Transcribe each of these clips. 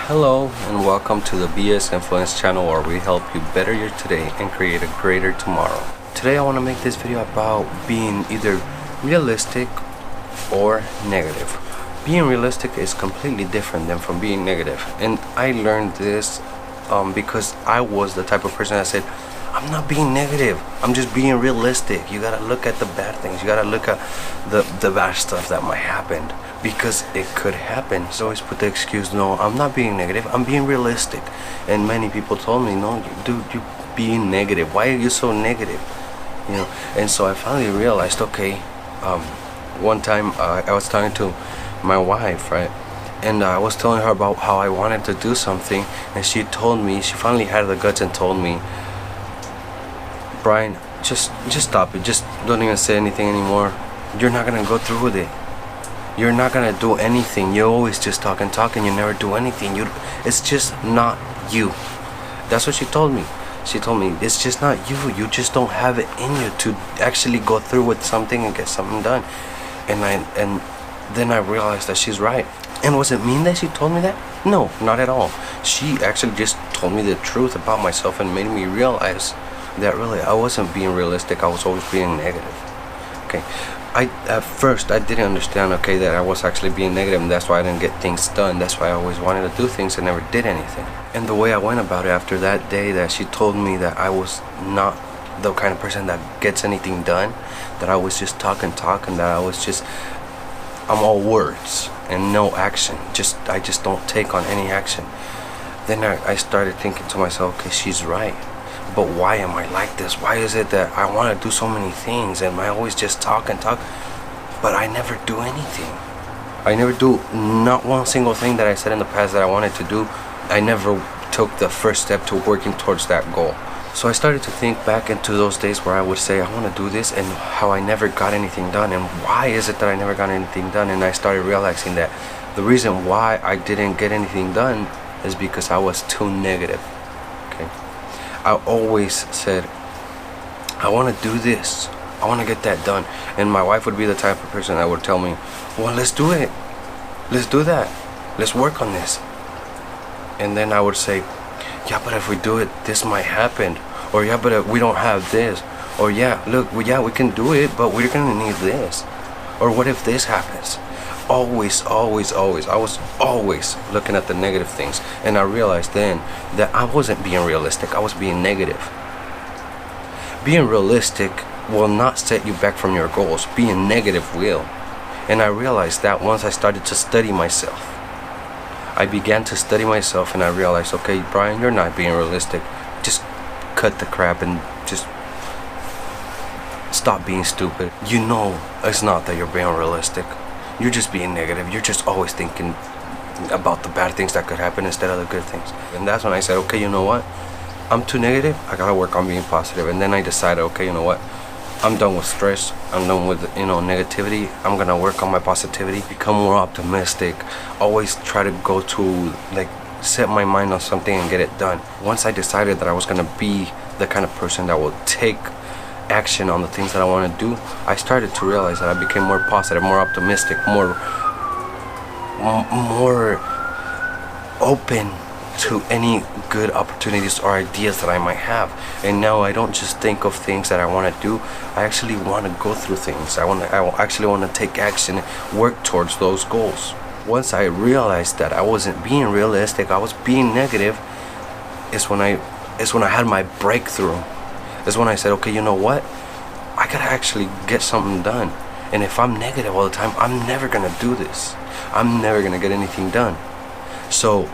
Hello and welcome to the BS Influence channel, where we help you better your today and create a greater tomorrow. Today I want to make this video about being either realistic or negative. Being realistic is completely different than from being negative, and I learned this because I was the type of person that said, I'm not being negative, I'm just being realistic. You gotta look at the bad things, you gotta look at the bad stuff that might happen, because it could happen. So I always put the excuse, no, I'm not being negative, I'm being realistic. And many people told me, no, dude, you're being negative, why are you so negative? You know. And so I finally realized, okay, one time I was talking to my wife, right, and I was telling her about how I wanted to do something, and she told me, she finally had the guts and told me, Brian, just stop it, just don't even say anything anymore. You're not gonna go through with it. You're not gonna do anything. You always just talk and talk and you never do anything. It's just not you. That's what she told me. She told me, it's just not you. You just don't have it in you to actually go through with something and get something done. And then I realized that she's right. And was it mean that she told me that? No, not at all. She actually just told me the truth about myself and made me realize that really I wasn't being realistic, I was always being negative. Okay, at first I didn't understand, okay, that I was actually being negative, and that's why I didn't get things done. That's why I always wanted to do things and never did anything. And the way I went about it after that day that she told me that I was not the kind of person that gets anything done, that I was just talk, and that I was just, I'm all words and no action, I just don't take on any action. Then I started thinking to myself, okay, she's right. But why am I like this? Why is it that I want to do so many things and I always just talk, but I never do anything? I never do not one single thing that I said in the past that I wanted to do. I never took the first step to working towards that goal. So I started to think back into those days where I would say I want to do this, and how I never got anything done, and why is it that I never got anything done. And I started realizing that the reason why I didn't get anything done is because I was too negative. Okay, I always said, I want to do this, I want to get that done. And my wife would be the type of person that would tell me, well, let's do it, let's do that, let's work on this. And then I would say, yeah, but if we do it, this might happen. Or yeah, but we don't have this. Or yeah, look, yeah, we can do it, but we're gonna need this. Or what if this happens? Always, always, always. I was always looking at the negative things. And I realized then that I wasn't being realistic, I was being negative. Being realistic will not set you back from your goals. Being negative will. And I realized that once I started to study myself. I began to study myself, and I realized, okay, Brian, you're not being realistic. Just cut the crap and just stop being stupid. You know it's not that you're being realistic. You're just being negative. You're just always thinking about the bad things that could happen instead of the good things. And that's when I said, okay, you know what? I'm too negative. I gotta work on being positive. And then I decided, okay, you know what? I'm done with stress. I'm done with, negativity. I'm gonna work on my positivity, become more optimistic. Always try to go to, set my mind on something and get it done. Once I decided that I was gonna be the kind of person that will take action on the things that I want to do, I started to realize that I became more positive, more optimistic, more open to any good opportunities or ideas that I might have. And now I don't just think of things that I want to do, I actually want to go through things. I actually want to take action, work towards those goals. Once I realized that I wasn't being realistic, I was being negative, is when I had my breakthrough. Is when I said, okay, you know what? I gotta actually get something done. And if I'm negative all the time, I'm never gonna do this. I'm never gonna get anything done. So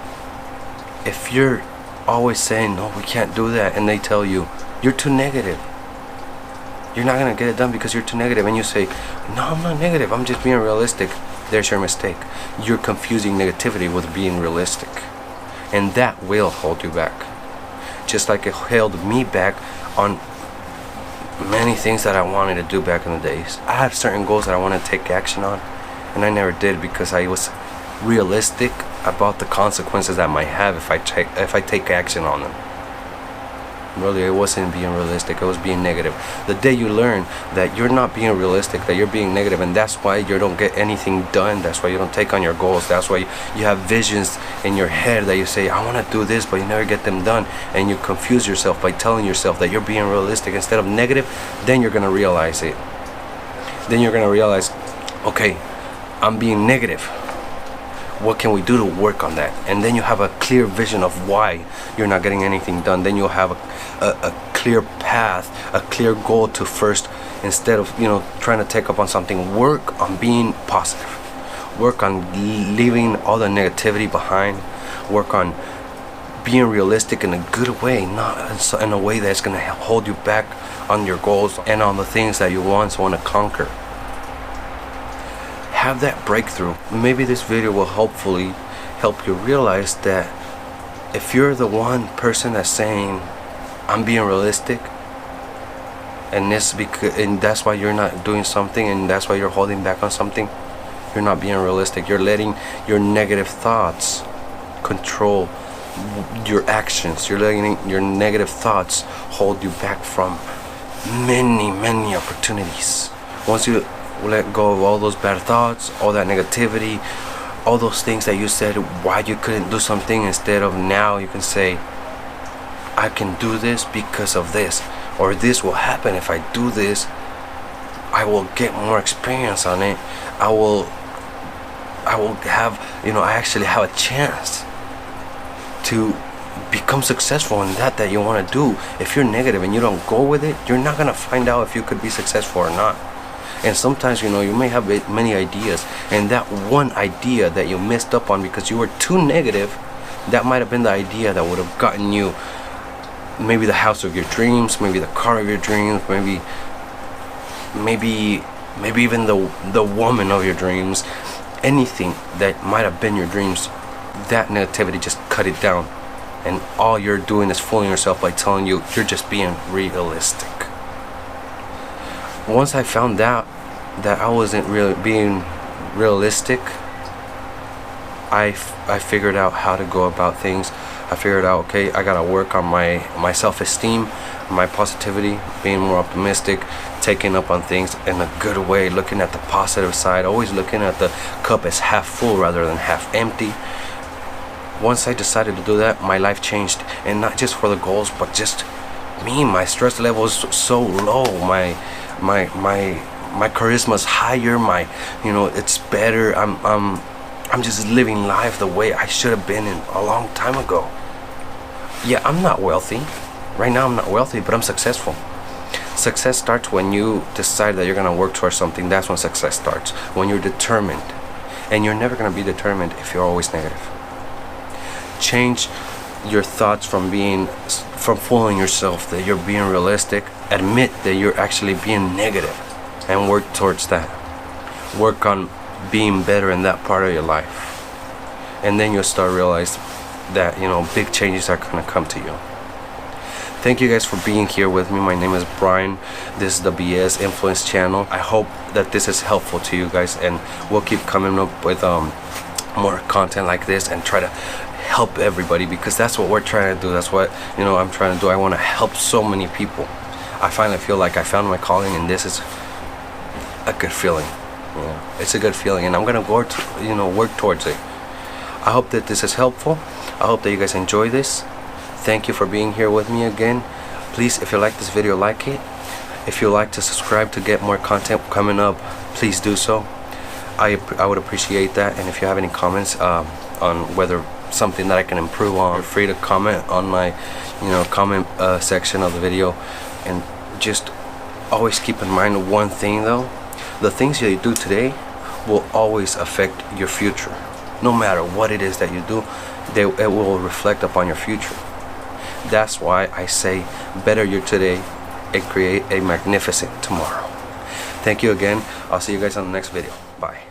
if you're always saying, no, we can't do that, and they tell you, you're too negative, you're not gonna get it done because you're too negative, and you say, no, I'm not negative, I'm just being realistic, there's your mistake. You're confusing negativity with being realistic. And that will hold you back. Just like it held me back on many things that I wanted to do back in the days. I had certain goals that I wanted to take action on, and I never did because I was realistic about the consequences that might have if I take action on them. Really, it wasn't being realistic, it was being negative. The day you learn that you're not being realistic, that you're being negative, and that's why you don't get anything done, that's why you don't take on your goals, that's why you have visions in your head that you say, I want to do this, but you never get them done, and you confuse yourself by telling yourself that you're being realistic instead of negative, then you're going to realize it. Then you're going to realize, okay, I'm being negative. What can we do to work on that? And then you have a clear vision of why you're not getting anything done. Then you'll have a clear path, a clear goal to first, instead of trying to take up on something, work on being positive, work on leaving all the negativity behind, work on being realistic in a good way, not in a way that's going to hold you back on your goals and on the things that you once want to conquer. Have that breakthrough. Maybe this video will hopefully help you realize that if you're the one person that's saying I'm being realistic, and that's why you're not doing something, and that's why you're holding back on something, you're not being realistic. You're letting your negative thoughts control your actions. You're letting your negative thoughts hold you back from many opportunities. Once you let go of all those bad thoughts, all that negativity, all those things that you said why you couldn't do something, instead of now you can say, I can do this because of this, or this will happen if I do this. I will get more experience on it. I will have, I actually have a chance to become successful in that you want to do. If you're negative and you don't go with it, you're not gonna find out if you could be successful or not. And sometimes you may have many ideas, and that one idea that you messed up on because you were too negative, that might have been the idea that would have gotten you maybe the house of your dreams, maybe the car of your dreams, maybe even the woman of your dreams. Anything that might have been your dreams, that negativity just cut it down, and all you're doing is fooling yourself by telling you're just being realistic. Once I found out that I wasn't really being realistic, I figured out how to go about things. I figured out, okay, I gotta work on my self-esteem, my positivity, being more optimistic, taking up on things in a good way, looking at the positive side, always looking at the cup as half full rather than half empty. Once I decided to do that, my life changed, and not just for the goals, but just me. My stress level is so low. My charisma's higher. It's better. I'm just living life the way I should have been in a long time ago. Yeah, I'm not wealthy. Right now I'm not wealthy, but I'm successful. Success starts when you decide that you're gonna work towards something. That's when success starts. When you're determined. And you're never gonna be determined if you're always negative. Change your thoughts from fooling yourself that you're being realistic. Admit that you're actually being negative, and work towards that. Work on being better in that part of your life, and then you'll start realizing that big changes are gonna come to you. Thank you guys for being here with me. My name is Brian. This is the BS Influence channel. I hope that this is helpful to you guys, and we'll keep coming up with more content like this and try to help everybody, because that's what we're trying to do. That's what I'm trying to do. I want to help so many people. I finally feel like I found my calling, and this is a good feeling. It's a good feeling, and I'm gonna go to, work towards it. I hope that this is helpful. I hope that you guys enjoy this. Thank you for being here with me again. Please, if you like this video, like it. If you like to subscribe to get more content coming up, please do so. I would appreciate that. And if you have any comments on whether something that I can improve on, feel free to comment on my comment section of the video. And just always keep in mind one thing though: the things that you do today will always affect your future. No matter what it is that you do, it will reflect upon your future. That's why I say better your today and create a magnificent tomorrow. Thank you again. I'll see you guys on the next video. Bye.